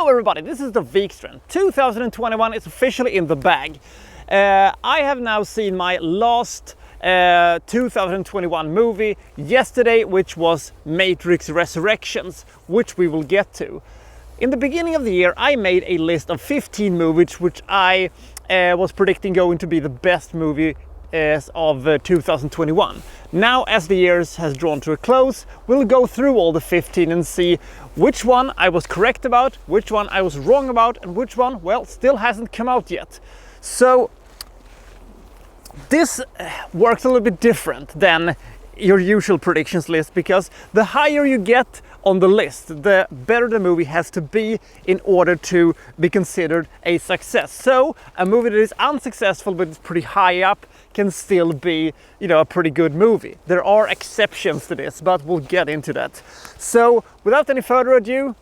Hello everybody, this is the Vikstrand. 2021 is officially in the bag. I have now seen my last 2021 movie yesterday, which was Matrix Resurrections, which we will get to. In the beginning of the year, I made a list of 15 movies which I was predicting going to be the best movie of 2021. Now, as the years has drawn to a close, we'll go through all the 15 and see which one I was correct about, which one I was wrong about, and which one, well, still hasn't come out yet. So this works a little bit different than your usual predictions list, because the higher you get on the list, the better the movie has to be in order to be considered a success. So a movie that is unsuccessful but is pretty high up can still be, you know, a pretty good movie. There are exceptions to this, but we'll get into that. So without any further ado,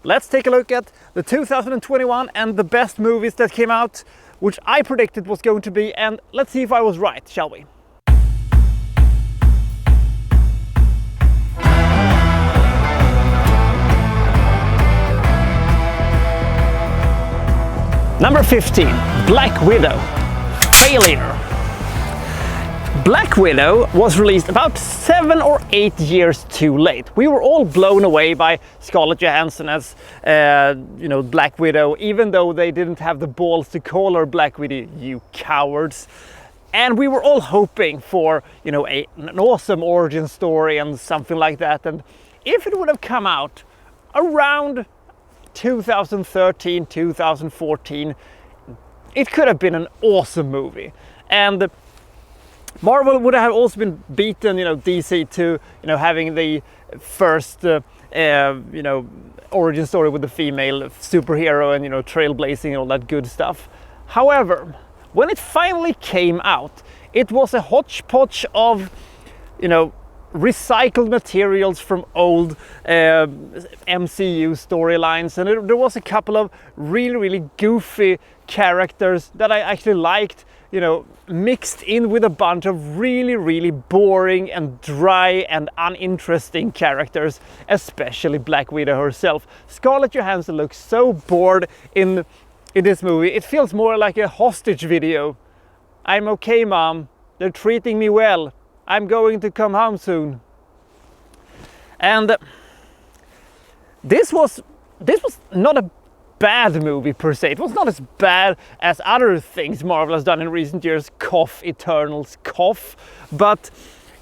let's take a look at the 2021 and the best movies that came out, which I predicted was going to be, and let's see if I was right, shall we? Number 15, Black Widow. Failure. Black Widow was released about 7 or 8 years too late. We were all blown away by Scarlett Johansson as, Black Widow, even though they didn't have the balls to call her Black Widow, you cowards. And we were all hoping for, an awesome origin story and something like that. And if it would have come out around 2013, 2014, it could have been an awesome movie. And Marvel would have also been beaten, DC to, having the first, origin story with the female superhero and, trailblazing and all that good stuff. However, when it finally came out, it was a hodgepodge of, recycled materials from old MCU storylines, and there was a couple of really goofy characters that I actually liked, mixed in with a bunch of really boring and dry and uninteresting characters, especially Black Widow herself. Scarlett Johansson looks so bored in this movie. It feels more like a hostage video. I'm okay, mom. They're treating me well. I'm going to come home soon. And this was not a bad movie per se. It was not as bad as other things Marvel has done in recent years, cough, Eternals, cough, but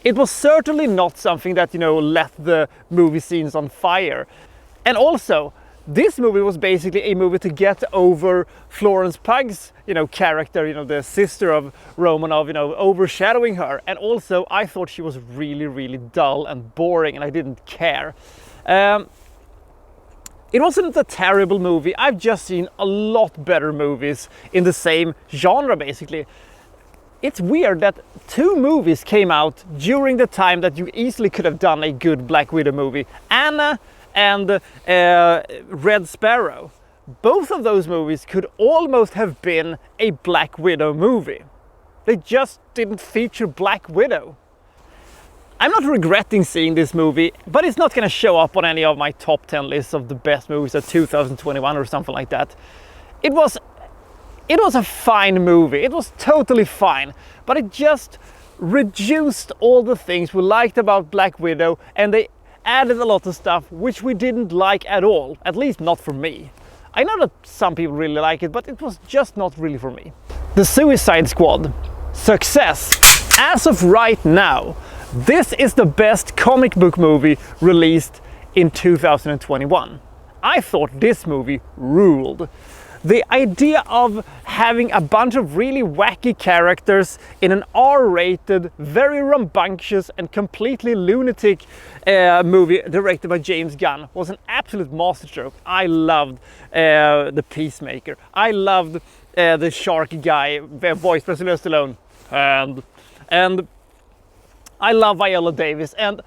it was certainly not something that, let the movie scenes on fire. And also, this movie was basically a movie to get over Florence Pugh's, character, the sister of Romanov, overshadowing her. And also, I thought she was really dull and boring, and I didn't care. It wasn't a terrible movie. I've just seen a lot better movies in the same genre, basically. It's weird that 2 movies came out during the time that you easily could have done a good Black Widow movie. Anna and Red Sparrow. Both of those movies could almost have been a Black Widow movie. They just didn't feature Black Widow. I'm not regretting seeing this movie, but it's not going to show up on any of my top 10 lists of the best movies of 2021 or something like that. It was a fine movie. It was totally fine, but it just reduced all the things we liked about Black Widow, and they added a lot of stuff which we didn't like at all, at least not for me. I know that some people really like it, but it was just not really for me. The Suicide Squad. Success. As of right now, this is the best comic book movie released in 2021. I thought this movie ruled. The idea of having a bunch of really wacky characters in an R-rated, very rambunctious and completely lunatic movie directed by James Gunn was an absolute masterstroke. I loved the Peacemaker. I loved the shark guy, voiced by Sylvester Stallone. And I love Viola Davis, and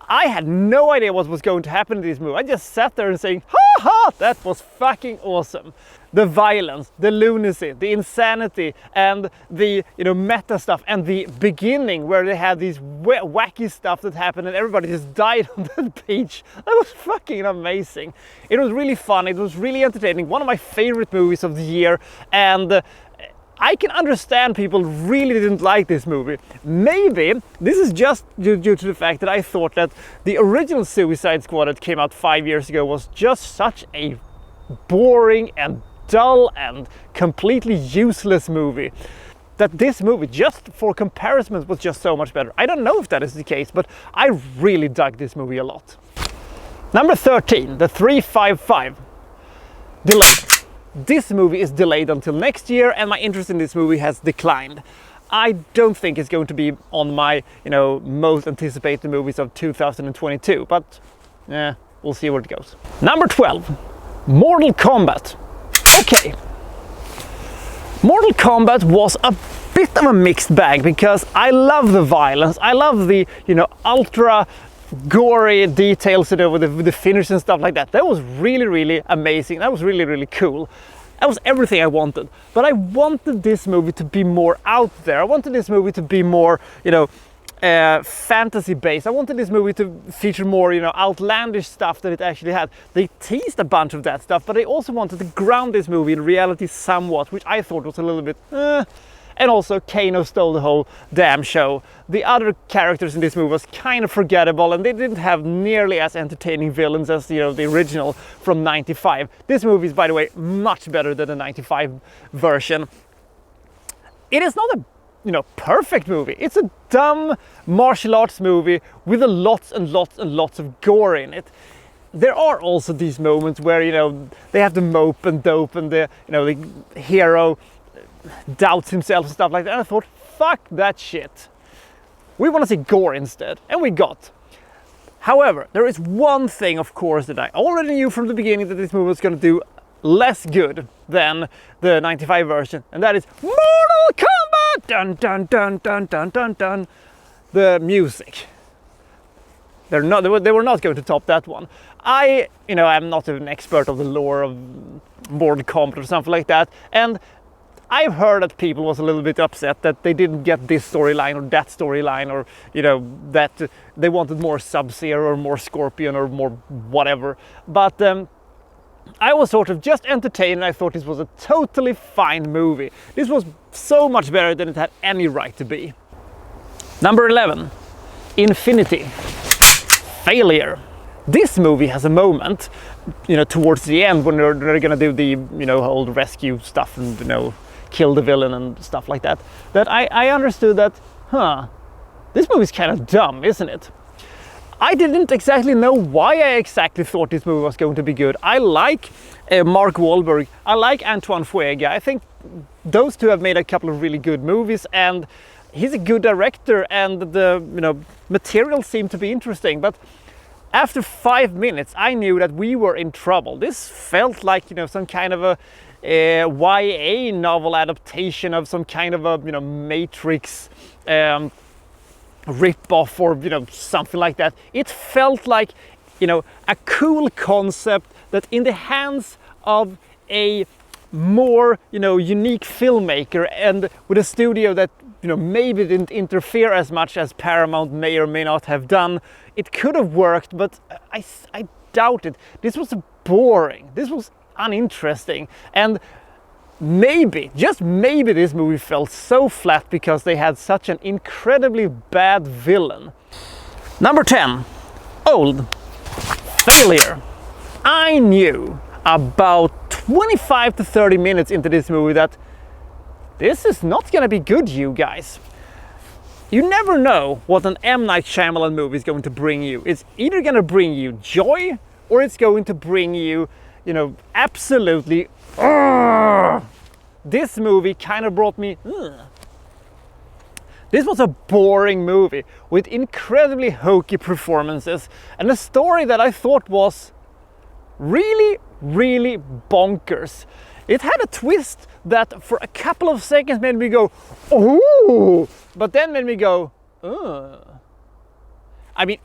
I had no idea what was going to happen in this movie. I just sat there and saying, ha haha, that was fucking awesome. The violence, the lunacy, the insanity, and the meta stuff, and the beginning where they had these wacky stuff that happened and everybody just died on that beach. That was fucking amazing. It was really fun, it was really entertaining, one of my favorite movies of the year, and I can understand people really didn't like this movie. Maybe this is just due to the fact that I thought that the original Suicide Squad that came out 5 years ago was just such a boring and dull and completely useless movie, that this movie, just for comparison, was just so much better. I don't know if that is the case, but I really dug this movie a lot. Number 13, The 355. Delayed. This movie is delayed until next year, and my interest in this movie has declined. I don't think it's going to be on my, most anticipated movies of 2022, but we'll see where it goes. Number 12, Mortal Kombat. Okay, Mortal Kombat was a bit of a mixed bag because I love the violence, I love the ultra gory details with the finish and stuff like that. That was really amazing. That was really cool. That was everything I wanted. But I wanted this movie to be more out there. I wanted this movie to be more fantasy based. I wanted this movie to feature more outlandish stuff that it actually had. They teased a bunch of that stuff, but they also wanted to ground this movie in reality somewhat, which I thought was a little bit and also Kano stole the whole damn show. The other characters in this movie was kind of forgettable, and they didn't have nearly as entertaining villains as the original from '95. This movie is, by the way, much better than the '95 version. It is not a perfect movie. It's a dumb martial arts movie with lots and lots of gore in it. There are also these moments where they have to mope and dope, and the hero doubts himself and stuff like that. And I thought, fuck that shit. We want to see gore instead, and we got. However, there is one thing, of course, that I already knew from the beginning that this movie was going to do less good than the '95 version, and that is Mortal Kombat! Dun dun dun dun dun dun dun. The music. They were not going to top that one. I'm not an expert of the lore of Mortal Kombat or something like that, and I've heard that people was a little bit upset that they didn't get this storyline or that storyline, or that they wanted more Sub-Zero or more Scorpion or more whatever. But I was sort of just entertained, and I thought this was a totally fine movie. This was so much better than it had any right to be. Number 11, Infinity. Failure. This movie has a moment, towards the end when they're gonna do the, whole rescue stuff and, kill the villain and stuff like that, that I understood that, this movie's kind of dumb, isn't it? I didn't exactly know why I exactly thought this movie was going to be good. I like Mark Wahlberg, I like Antoine Fuqua. I think those two have made a couple of really good movies, and he's a good director, and the material seemed to be interesting. But after 5 minutes, I knew that we were in trouble. This felt like some kind of a YA novel adaptation of some kind of a Matrix rip-off or something like that. It felt like a cool concept that in the hands of a more unique filmmaker, and with a studio that maybe didn't interfere as much as Paramount may or may not have done, it could have worked, but I doubt it. This was boring, this was uninteresting, and maybe, just maybe, this movie felt so flat because they had such an incredibly bad villain. Number 10, Old. Failure. I knew about 25 to 30 minutes into this movie that this is not gonna be good, you guys. You never know what an M. Night Shyamalan movie is going to bring you. It's either gonna bring you joy, or it's going to bring you, absolutely. This movie kind of brought me. This was a boring movie with incredibly hokey performances and a story that I thought was really bonkers. It had a twist that for a couple of seconds made me go, oh, but then made me go, oh. I mean,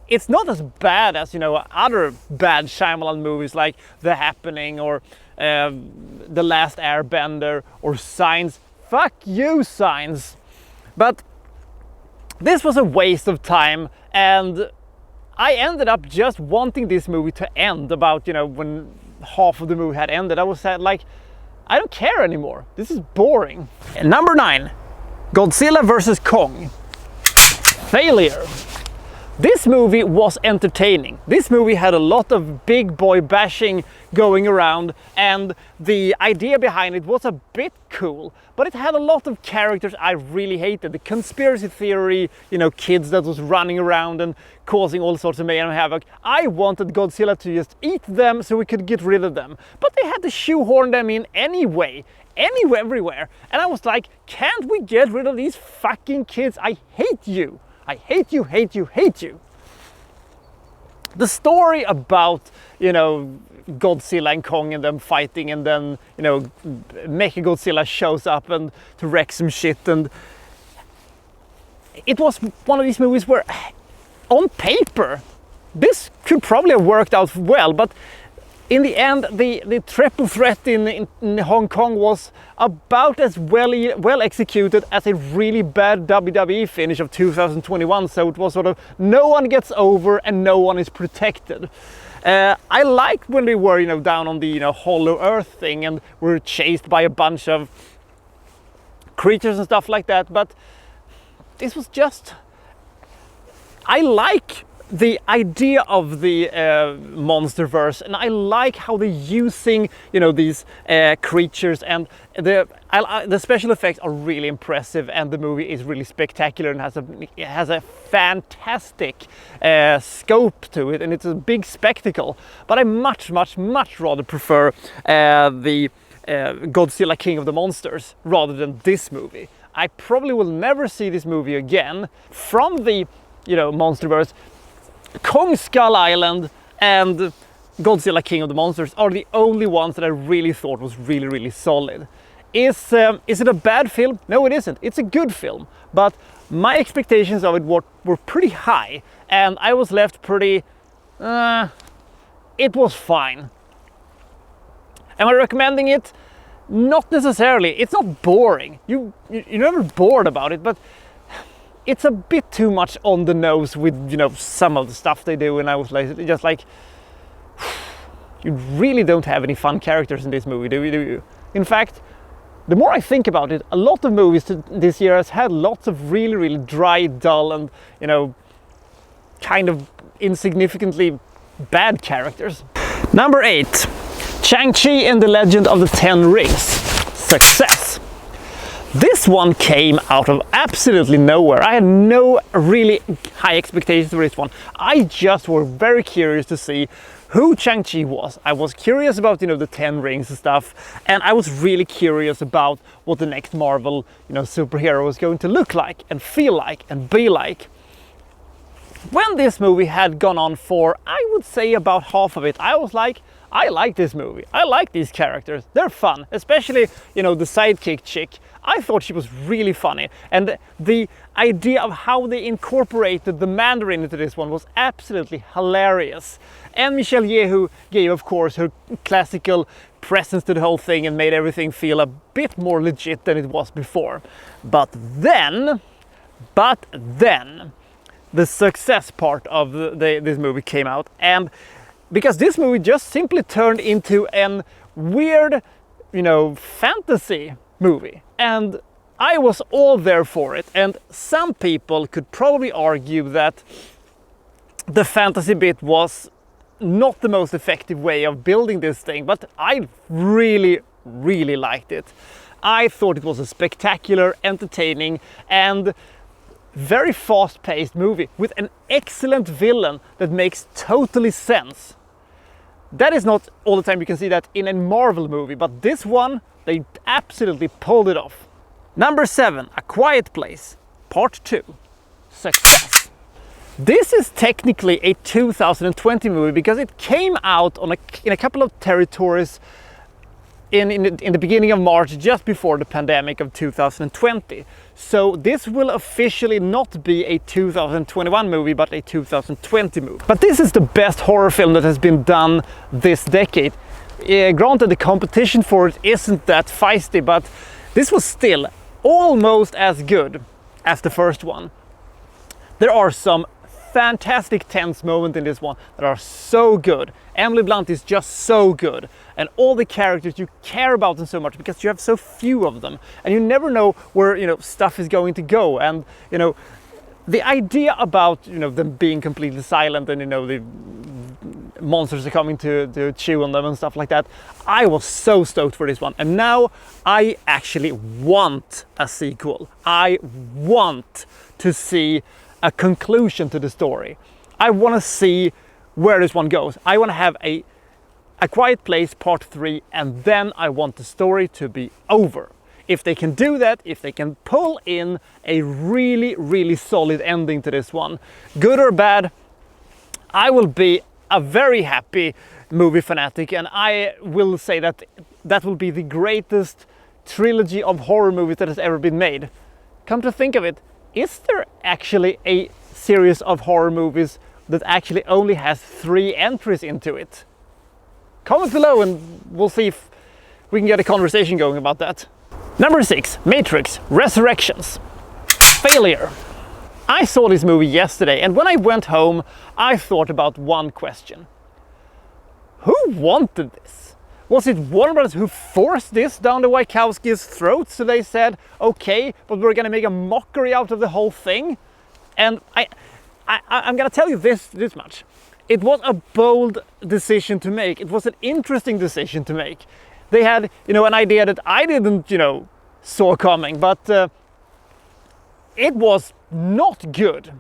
it's not as bad as, you know, other bad Shyamalan movies like The Happening or The Last Airbender or Signs. Fuck you, Signs. But this was a waste of time, and I ended up just wanting this movie to end about, you know, when half of the movie had ended. I was like, I don't care anymore. This is boring. And number 9, Godzilla vs. Kong. Failure. This movie was entertaining. This movie had a lot of big boy bashing going around, and the idea behind it was a bit cool, but it had a lot of characters I really hated. The conspiracy theory, you know, kids that was running around and causing all sorts of mayhem and havoc. I wanted Godzilla to just eat them so we could get rid of them, but they had to shoehorn them in anyway, everywhere. And I was like, can't we get rid of these fucking kids? I hate you. I hate you, hate you, hate you. The story about, you know, Godzilla and Kong and them fighting, and then, you know, Mechagodzilla shows up and to wreck some shit, and it was one of these movies where, on paper, this could probably have worked out well, but in the end, the triple threat in Hong Kong was about as well executed as a really bad WWE finish of 2021. So it was sort of no one gets over and no one is protected. I liked when they were, you know, down on the, you know, Hollow Earth thing and were chased by a bunch of creatures and stuff like that. But this was just, I like the idea of the monsterverse, and I like how they're using, you know, these creatures, and the special effects are really impressive, and the movie is really spectacular and has a fantastic scope to it, and it's a big spectacle. But I much rather prefer the Godzilla King of the Monsters rather than this movie. I probably will never see this movie again. From the, you know, monsterverse, Kong Skull Island and Godzilla King of the Monsters are the only ones that I really thought was really solid. Is it a bad film? No, it isn't. It's a good film, but my expectations of it were pretty high, and I was left pretty, it was fine. Am I recommending it? Not necessarily. It's not boring. You're never bored about it, but it's a bit too much on the nose with, you know, some of the stuff they do, and I was like, just like, you really don't have any fun characters in this movie, do you? In fact, the more I think about it, a lot of movies this year has had lots of really dry, dull, and, you know, kind of insignificantly bad characters. Number 8, ShangChi and the Legend of the Ten Rings. Success. This one came out of absolutely nowhere. I had no really high expectations for this one. I just was very curious to see who ShangChi was. I was curious about, you know, the Ten Rings and stuff, and I was really curious about what the next Marvel, you know, superhero was going to look like and feel like and be like. When this movie had gone on for, I would say, about half of it, I was like, I like this movie. I like these characters. They're fun, especially, you know, the sidekick chick. I thought she was really funny, and the idea of how they incorporated the Mandarin into this one was absolutely hilarious. And Michelle Yeoh gave, of course, her classical presence to the whole thing and made everything feel a bit more legit than it was before. But then, the success part of this movie came out, and because this movie just simply turned into an weird, you know, fantasy movie, and I was all there for it. And some people could probably argue that the fantasy bit was not the most effective way of building this thing, but I really liked it. I thought it was a spectacular, entertaining, and very fast-paced movie with an excellent villain that makes totally sense. That is not all the time you can see that in a Marvel movie, but this one, they absolutely pulled it off. Number 7, A Quiet Place, Part 2, Success. This is technically a 2020 movie because it came out in a couple of territories in the beginning of March, just before the pandemic of 2020. So this will officially not be a 2021 movie, but a 2020 movie. But this is the best horror film that has been done this decade. Granted, the competition for it isn't that feisty, but this was still almost as good as the first one. There are some fantastic tense moments in this one that are so good. Emily Blunt is just so good, and all the characters, you care about them so much because you have so few of them, and you never know where, you know, stuff is going to go. And, you know, the idea about, you know, them being completely silent and, you know, the monsters are coming to chew on them and stuff like that. I was so stoked for this one, and now I actually want a sequel. I want to see a conclusion to the story. I want to see where this one goes. I want to have a Quiet Place Part 3, and then I want the story to be over. If they can do that, if they can pull in a really, really solid ending to this one, good or bad, I will be a very happy movie fanatic, and I will say that that will be the greatest trilogy of horror movies that has ever been made. Come to think of it, is there actually a series of horror movies that actually only has 3 entries into it? Comment below and we'll see if we can get a conversation going about that. Number 6, Matrix Resurrections. Failure. I saw this movie yesterday, and when I went home, I thought about one question. Who wanted this? Was it Warner Brothers who forced this down the Wachowskis' throats, so they said, okay, but we're gonna make a mockery out of the whole thing? And I'm gonna tell you this much. It was a bold decision to make. It was an interesting decision to make. They had, you know, an idea that I didn't, you know, saw coming, but it was not good.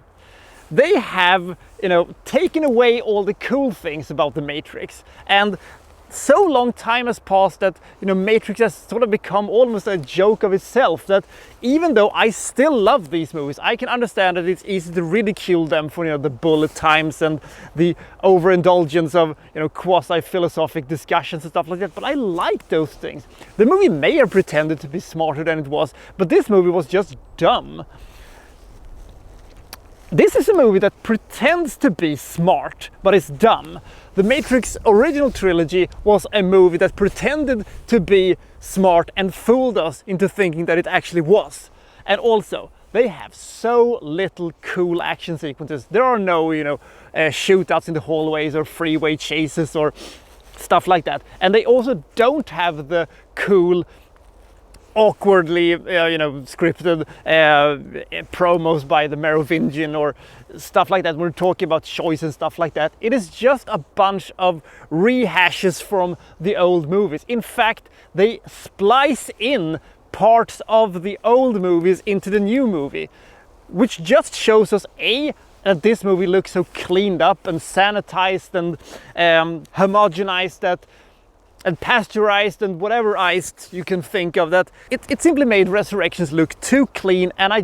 They have, you know, taken away all the cool things about the Matrix, and so long time has passed that, you know, Matrix has sort of become almost a joke of itself, that even though I still love these movies, I can understand that it's easy to ridicule them for, you know, the bullet times and the overindulgence of, you know, quasi-philosophic discussions and stuff like that, but I like those things. The movie may have pretended to be smarter than it was, but this movie was just dumb. This is a movie that pretends to be smart, but it's dumb. The Matrix original trilogy was a movie that pretended to be smart and fooled us into thinking that it actually was. And also, they have so little cool action sequences. There are no, you know, shootouts in the hallways or freeway chases or stuff like that. And they also don't have the cool, awkwardly, you know, scripted promos by the Merovingian or stuff like that. We're talking about choice and stuff like that. It is just a bunch of rehashes from the old movies. In fact, they splice in parts of the old movies into the new movie, which just shows us that this movie looks so cleaned up and sanitized and homogenized and pasteurized and whatever iced you can think of, that it simply made Resurrections look too clean, and I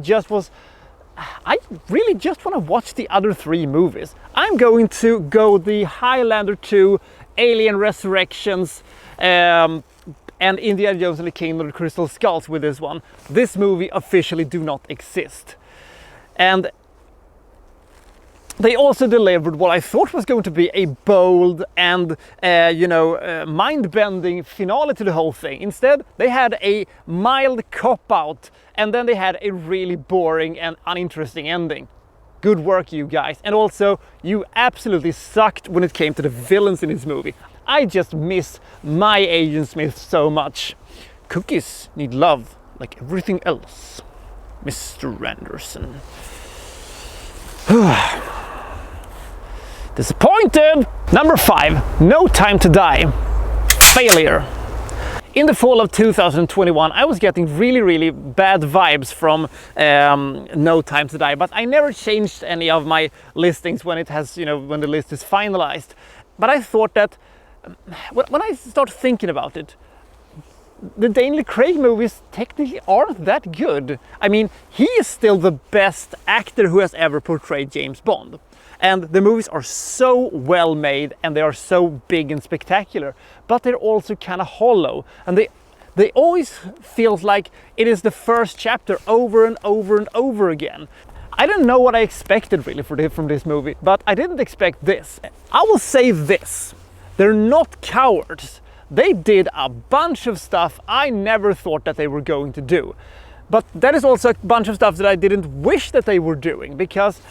really just want to watch the other 3 movies. I'm going to go the Highlander 2, Alien Resurrections, and Indiana Jones and the Kingdom of the Crystal Skulls with this one. This movie officially do not exist. And they also delivered what I thought was going to be a bold and, mind-bending finale to the whole thing. Instead, they had a mild cop-out, and then they had a really boring and uninteresting ending. Good work, you guys. And also, you absolutely sucked when it came to the villains in this movie. I just miss my Agent Smith so much. Cookies need love like everything else, Mr. Anderson. Disappointed! Number 5, No Time to Die. Failure. In the fall of 2021, I was getting really bad vibes from No Time to Die, but I never changed any of my listings when it has, when the list is finalized. But I thought that when I start thinking about it, the Daniel Craig movies technically aren't that good. I mean, he is still the best actor who has ever portrayed James Bond. And the movies are so well made and they are so big and spectacular, but they're also kind of hollow, and they always feels like it is the first chapter over and over and over again. I don't know what I expected really from this movie, but I didn't expect this. I will say this: they're not cowards. They did a bunch of stuff I never thought that they were going to do. But that is also a bunch of stuff that I didn't wish that they were doing, because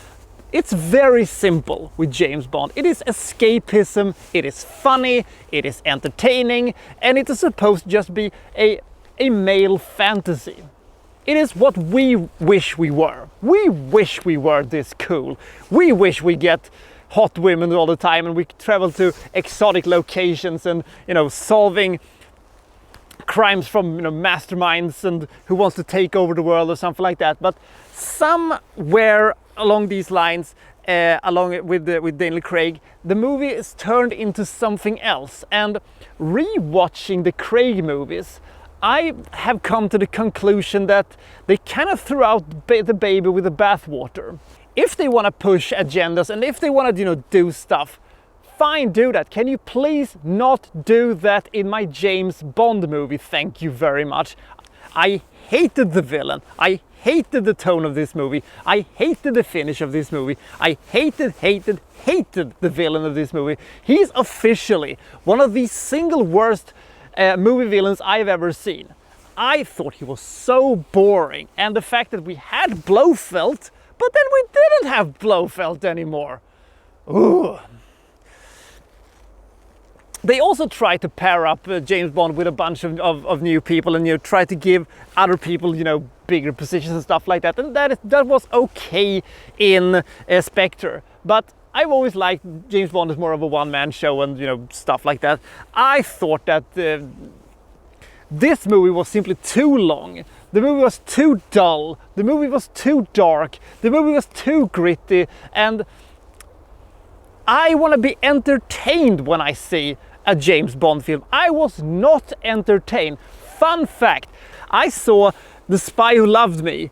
it's very simple with James Bond. It is escapism, it is funny, it is entertaining, and it is supposed to just be a male fantasy. It is what we wish we were. We wish we were this cool. We wish we get hot women all the time and we travel to exotic locations and, you know, solving crimes from, you know, masterminds and who wants to take over the world or something like that. But somewhere along these lines, along with Daniel Craig, the movie is turned into something else. And re-watching the Craig movies, I have come to the conclusion that they kind of threw out the baby with the bathwater. If they want to push agendas and if they want to, you know, do stuff, fine, do that. Can you please not do that in my James Bond movie? Thank you very much. I hated the villain. I hated the tone of this movie. I hated the finish of this movie. I hated the villain of this movie. He's officially one of the single worst movie villains I've ever seen. I thought he was so boring, and the fact that we had Blofeld, but then we didn't have Blofeld anymore. Ooh. They also tried to pair up James Bond with a bunch of new people and, you know, try to give other people, you know, bigger positions and stuff like that. And that was okay in Spectre. But I've always liked James Bond as more of a one-man show and, you know, stuff like that. I thought that this movie was simply too long. The movie was too dull. The movie was too dark. The movie was too gritty. And I want to be entertained when I see a James Bond film. I was not entertained. Fun fact, I saw The Spy Who Loved Me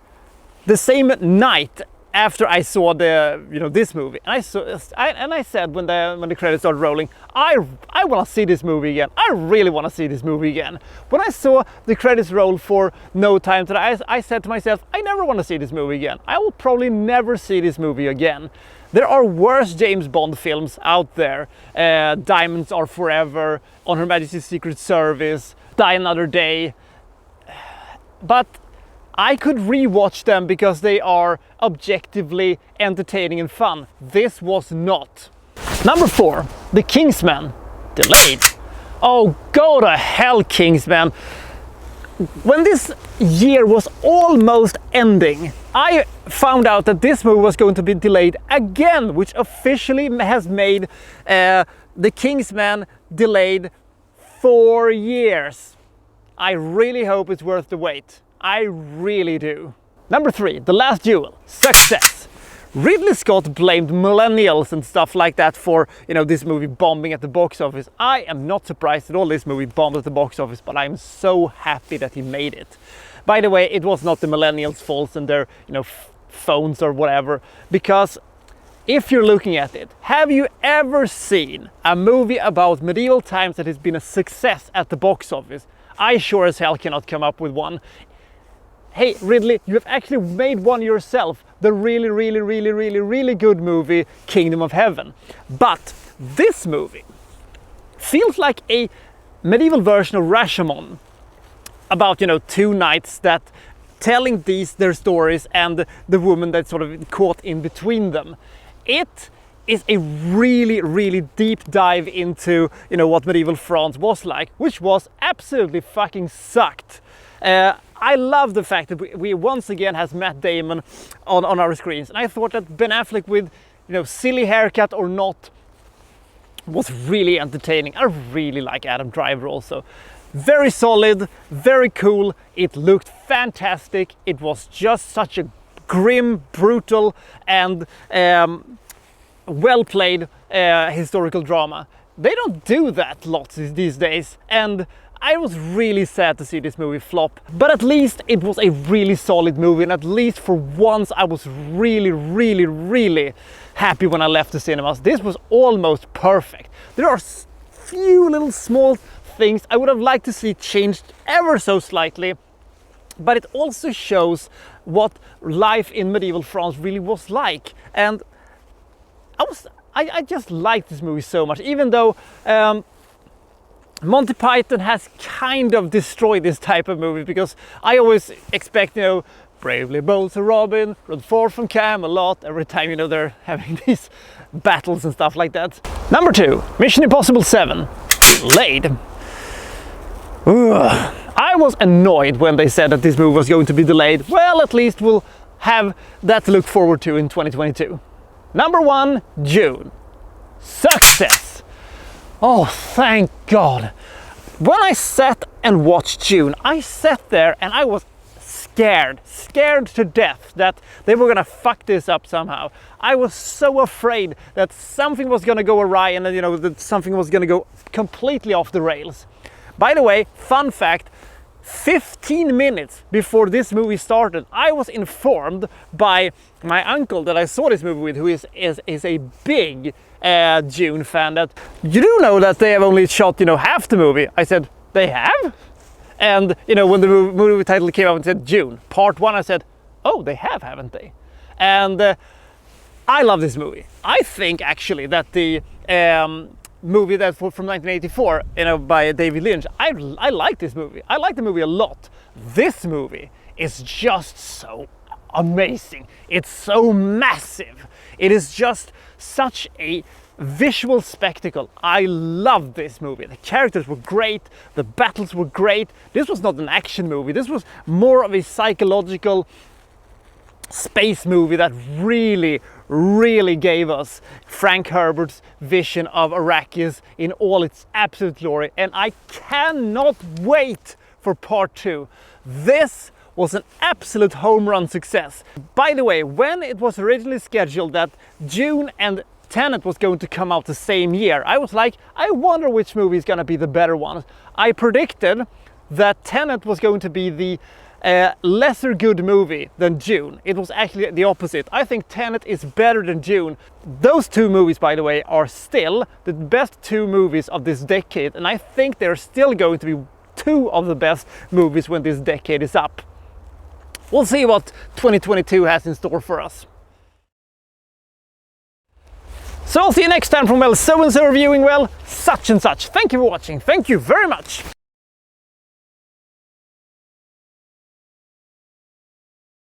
the same night after I saw this movie. And I said when the credits started rolling, I want to see this movie again. I really want to see this movie again. When I saw the credits roll for No Time to Die, I said to myself, I never want to see this movie again. I will probably never see this movie again. There are worse James Bond films out there. Diamonds Are Forever, On Her Majesty's Secret Service, Die Another Day. But I could re-watch them because they are objectively entertaining and fun. This was not. Number 4, The Kingsman, delayed. Oh, go to hell, Kingsman. When this year was almost ending, I found out that this movie was going to be delayed again, which officially has made The Kingsman delayed 4 years. I really hope it's worth the wait. I really do. Number 3, The Last Duel, success. Ridley Scott blamed millennials and stuff like that for, you know, this movie bombing at the box office. I am not surprised at all this movie bombed at the box office, but I'm so happy that he made it. By the way, it was not the millennials' fault and their, you know, phones or whatever, because if you're looking at it, have you ever seen a movie about medieval times that has been a success at the box office? I sure as hell cannot come up with one. Hey Ridley, you have actually made one yourself, the really good movie Kingdom of Heaven. But this movie feels like a medieval version of Rashomon, about, you know, two knights that telling their stories and the woman that's sort of caught in between them. It is a really deep dive into, you know, what medieval France was like, which was absolutely fucking sucked. I love the fact that we once again has Matt Damon on our screens, and I thought that Ben Affleck with, you know, silly haircut or not was really entertaining. I really like Adam Driver also. Very solid, very cool. It looked fantastic. It was just such a grim, brutal, and well played historical drama. They don't do that lots these days, and I was really sad to see this movie flop, but at least it was a really solid movie, and at least for once I was really happy when I left the cinemas. This was almost perfect. There are few little small things I would have liked to see changed ever so slightly, but it also shows what life in medieval France really was like. And I just liked this movie so much, even though Monty Python has kind of destroyed this type of movie, because I always expect, you know, bravely bold Sir Robin, rode forth from Camelot, every time, you know, they're having these battles and stuff like that. Number 2, Mission Impossible 7, delayed. Ugh. I was annoyed when they said that this movie was going to be delayed. Well, at least we'll have that to look forward to in 2022. Number 1, June. Success! Oh, thank God. When I sat and watched June, I sat there and I was scared to death that they were gonna fuck this up somehow. I was so afraid that something was gonna go awry and, you know, that something was gonna go completely off the rails. By the way, fun fact, 15 minutes before this movie started, I was informed by my uncle that I saw this movie with, who is a big Dune fan, that you do know that they have only shot, you know, half the movie. I said, they have? And, you know, when the movie title came out and said Dune, part 1, I said, oh, they have, haven't they? And I love this movie. I think actually that the movie that from 1984, you know, by David Lynch, I like this movie. I like the movie a lot. This movie is just so amazing. It's so massive. It is just such a visual spectacle. I love this movie. The characters were great, the battles were great. This was not an action movie. This was more of a psychological space movie that really gave us Frank Herbert's vision of Arrakis in all its absolute glory, and I cannot wait for part 2. This was an absolute home run success. By the way, when it was originally scheduled that Dune and Tenet was going to come out the same year, I was like, I wonder which movie is going to be the better one. I predicted that Tenet was going to be the lesser good movie than Dune. It was actually the opposite. I think Tenet is better than Dune. Those two movies, by the way, are still the best 2 movies of this decade, and I think they're still going to be 2 of the best movies when this decade is up. We'll see what 2022 has in store for us. So I'll see you next time from, well, so-and-so reviewing, well, such and such. Thank you for watching. Thank you very much.